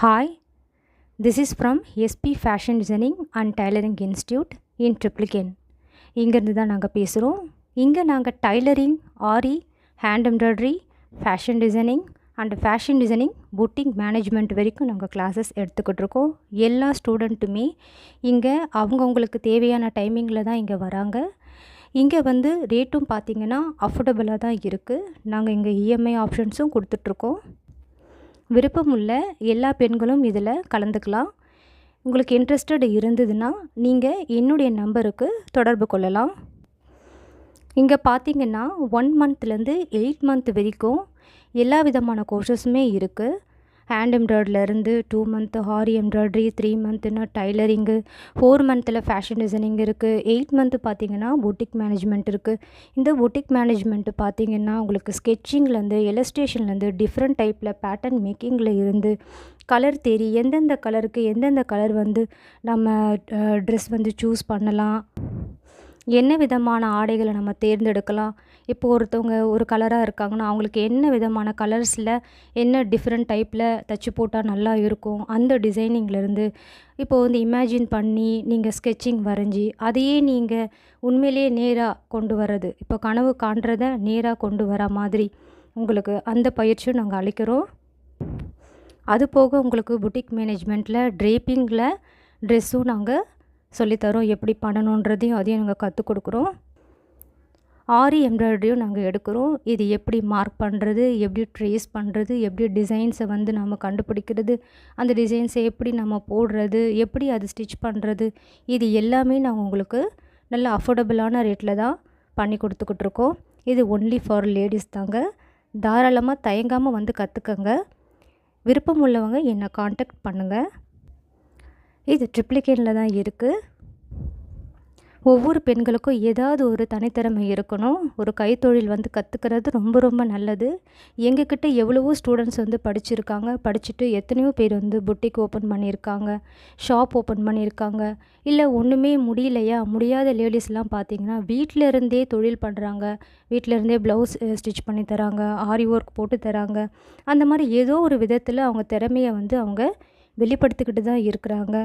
Hi, this is from SP Fashion Designing and Tailoring Institute in Triplicane. இங்கேருந்து தான் நாங்கள் பேசுகிறோம். இங்கே நாங்கள் tailoring, aari, hand embroidery, fashion designing and fashion designing boutique management வரைக்கும் நாங்கள் கிளாஸஸ் எடுத்துக்கிட்டு இருக்கோம். எல்லா ஸ்டூடெண்ட்டுமே இங்கே அவங்கவுங்களுக்கு தேவையான டைமிங்கில் தான் இங்கே வராங்க. இங்கே வந்து ரேட்டும் பார்த்திங்கன்னா அஃபோர்டபுளாக தான் இருக்குது. நாங்கள் இங்கே இஎம்ஐ ஆப்ஷன்ஸும் கொடுத்துட்ருக்கோம். விருப்பமுள்ள எல்லா பெண்களும் இதில் கலந்துக்கலாம். உங்களுக்கு இன்ட்ரெஸ்டட் இருந்ததுன்னா நீங்கள் என்னுடைய நம்பருக்கு தொடர்பு கொள்ளலாம். இங்கே பார்த்திங்கன்னா 1 மந்த்லேருந்து 8 மந்த் வரைக்கும் எல்லா விதமான கோர்சஸுமே இருக்குது. ஹேண்ட் எம்ப்ராய்டரிலேருந்து 2 மந்த் ஆரி எம்ப்ராய்டரி, 3 மந்த்துன்னா டைலரிங்கு, 4 மந்தில் ஃபேஷன் டிசைனிங் இருக்குது, 8 மந்த்து பார்த்திங்கன்னா புட்டிக் மேனேஜ்மெண்ட் இருக்குது. இந்த புட்டிக் மேனேஜ்மெண்ட்டு பார்த்திங்கன்னா உங்களுக்கு ஸ்கெட்சிங்லேருந்து இல்லஸ்ட்ரேஷன்லேருந்து டிஃப்ரெண்ட் டைப்பில் பேட்டர்ன் மேக்கிங்கில் இருந்து கலர் தேரி எந்தெந்த கலருக்கு எந்தெந்த கலர் வந்து நம்ம ட்ரெஸ் வந்து சூஸ் பண்ணலாம், என்ன விதமான ஆடைகளை நம்ம தேர்ந்தெடுக்கலாம். இப்போ ஒருத்தவங்க ஒரு கலராக இருக்காங்கன்னா அவங்களுக்கு என்ன விதமான கலர்ஸில் என்ன டிஃப்ரெண்ட் டைப்பில் தச்சு போட்டால் நல்லா இருக்கும், அந்த டிசைனிங்லேருந்து இப்போது வந்து இமேஜின் பண்ணி நீங்கள் ஸ்கெட்சிங் வரைஞ்சி அதையே நீங்கள் உண்மையிலேயே நேராக கொண்டு வர்றது, இப்போ கனவு காண்றதை நேராக கொண்டு வர மாதிரி உங்களுக்கு அந்த பயிற்சியும் நாங்கள் அளிக்கிறோம். அது போக உங்களுக்கு புட்டிக் மேனேஜ்மெண்ட்டில் ட்ரேப்பிங்கில் ட்ரெஸ்ஸும் நாங்கள் சொல்லித்தரோம். எப்படி பண்ணணுன்றதையும் அதையும் நாங்கள் கற்றுக் கொடுக்குறோம். ஆரி எம்ப்ராய்டரியும் நாங்கள் எடுக்கிறோம். இது எப்படி மார்க் பண்ணுறது, எப்படி ட்ரேஸ் பண்ணுறது, எப்படி டிசைன்ஸை வந்து நம்ம கண்டுபிடிக்கிறது, அந்த டிசைன்ஸை எப்படி நம்ம போடுறது, எப்படி அது ஸ்டிச் பண்ணுறது, இது எல்லாமே நாங்கள் உங்களுக்கு நல்ல அஃபோர்டபுளான ரேட்டில் தான் பண்ணி கொடுத்துக்கிட்ருக்கோம். இது ஒன்லி ஃபார் லேடிஸ் தாங்க. தாராளமாக தயங்காமல் வந்து கற்றுக்கங்க. விருப்பம் உள்ளவங்க என்னை காண்டாக்ட் பண்ணுங்கள். இது ட்ரிப்ளிகேனில் தான் இருக்குது. ஒவ்வொரு பெண்களுக்கும் ஏதாவது ஒரு தனித்திறமை இருக்கணும். ஒரு கைத்தொழில் வந்து கற்றுக்கிறது ரொம்ப ரொம்ப நல்லது. எங்ககிட்ட எவ்வளவோ ஸ்டூடெண்ட்ஸ் வந்து படிச்சுருக்காங்க. படிச்சுட்டு எத்தனையோ பேர் வந்து புட்டிக் ஓப்பன் பண்ணியிருக்காங்க, ஷாப் ஓப்பன் பண்ணியிருக்காங்க. இல்லை ஒன்றுமே முடியாத லேடிஸ்லாம் பார்த்திங்கன்னா வீட்டில் இருந்தே தொழில் பண்ணுறாங்க. வீட்டில் இருந்தே ப்ளவுஸ் ஸ்டிச் பண்ணி தராங்க, ஆரி ஒர்க் போட்டு தராங்க. அந்த மாதிரி ஏதோ ஒரு விதத்தில் அவங்க திறமையை வந்து அவங்க வெளிப்படுத்திக்கிட்டு தான் இருக்கிறாங்க.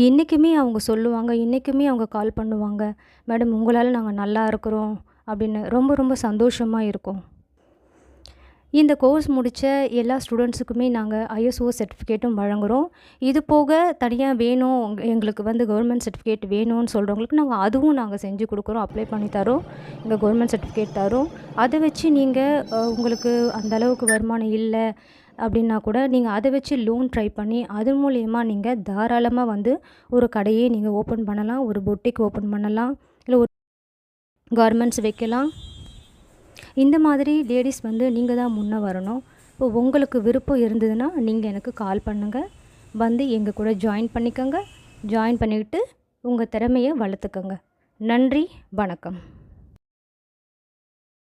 இன்றைக்குமே அவங்க சொல்லுவாங்க, இன்றைக்குமே அவங்க கால் பண்ணுவாங்க, மேடம் உங்களால் நாங்கள் நல்லா இருக்கிறோம் அப்படின்னு ரொம்ப ரொம்ப சந்தோஷமாக இருக்கும். இந்த கோர்ஸ் முடித்த எல்லா ஸ்டூடெண்ட்ஸுக்குமே நாங்கள் ISO சர்டிஃபிகேட்டும் வழங்குகிறோம். இது போக தனியாக வேணும், எங்களுக்கு வந்து கவர்மெண்ட் சர்டிஃபிகேட் வேணும்னு சொல்கிறவங்களுக்கு நாங்கள் அதுவும் நாங்கள் செஞ்சு கொடுக்குறோம், அப்ளை பண்ணி தரோம். இங்கே கவர்மெண்ட் சர்டிஃபிகேட் தரோம். அதை வச்சு நீங்கள் உங்களுக்கு அந்தளவுக்கு வருமானம் இல்லை அப்படின்னா கூட நீங்கள் அதை வச்சு லோன் ட்ரை பண்ணி அது மூலயமா நீங்கள் தாராளமாக வந்து ஒரு கடையே நீங்கள் ஓப்பன் பண்ணலாம், ஒரு பொட்டிக் ஓப்பன் பண்ணலாம், இல்லை ஒரு கார்மெண்ட்ஸ் வைக்கலாம். இந்த மாதிரி லேடிஸ் வந்து நீங்கள் தான் முன்னே வரணும். இப்போ உங்களுக்கு விருப்பம் இருந்ததுன்னா நீங்கள் எனக்கு கால் பண்ணுங்கள், வந்து எங்கள் கூட ஜாயின் பண்ணிக்கோங்க. ஜாயின் பண்ணிக்கிட்டு உங்கள் திறமையை வளர்த்துக்கோங்க. நன்றி, வணக்கம்.